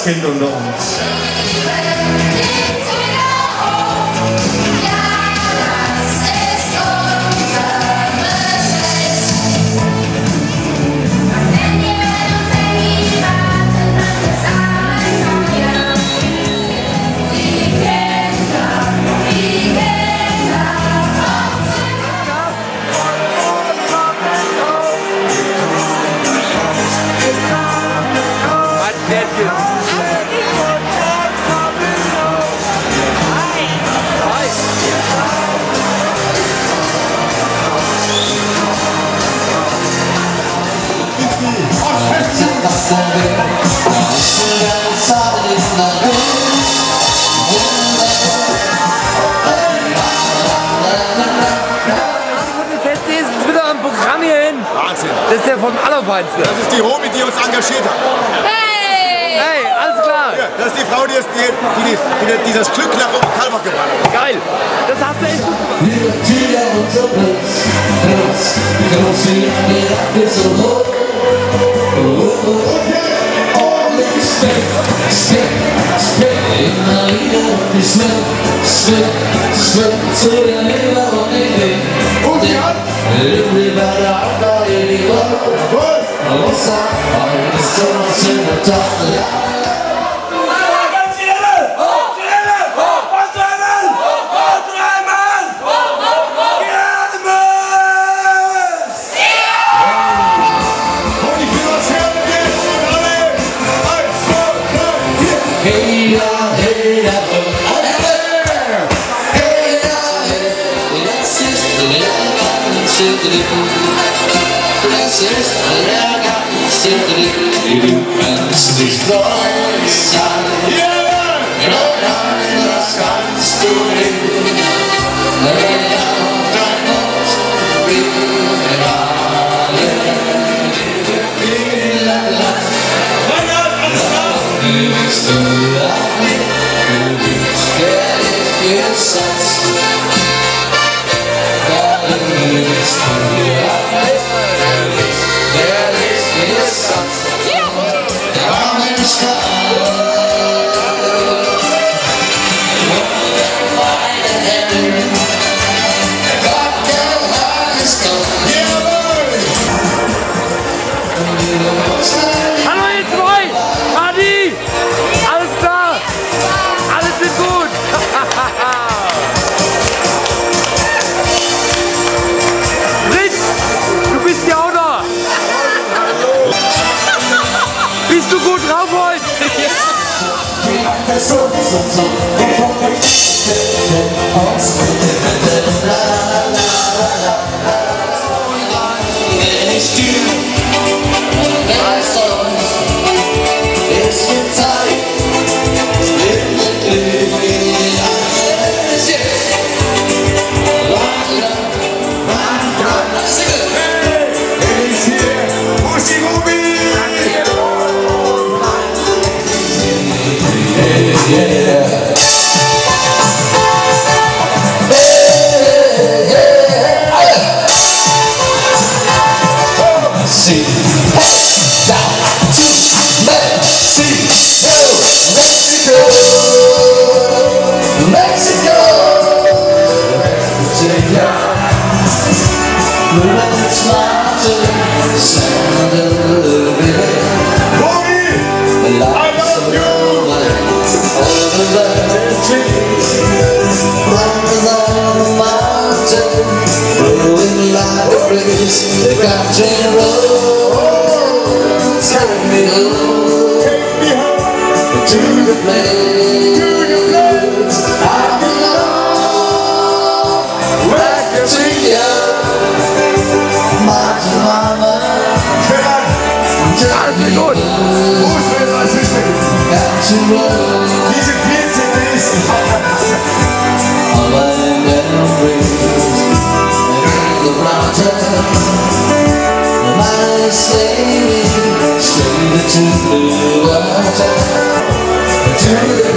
Kind unter uns. Das ist der vom Allerfeinsten. Das ist die Romi, die uns engagiert hat. Hey! Hey, alles klar. Ja, das ist die Frau, die dieses Glück nach Oberkalbach gebracht hat. Geil. Das hast du echt gut gemacht. Du kannst nicht treu sein, nein, das kannst du nicht. Dein Mund will alle in dein Land. Du bist allein, du bist der ich Satz. Du bist allein. Hallo ihr zwei! Adi! Alles klar! Alles wird gut! Fritz! Du bist ja auch da! Bist du gut drauf heute? The country roads take me home to the place I belong. Where can see you, my mama? Alles gut. Wo ist denn das System? Diese 14 ist to the water, to the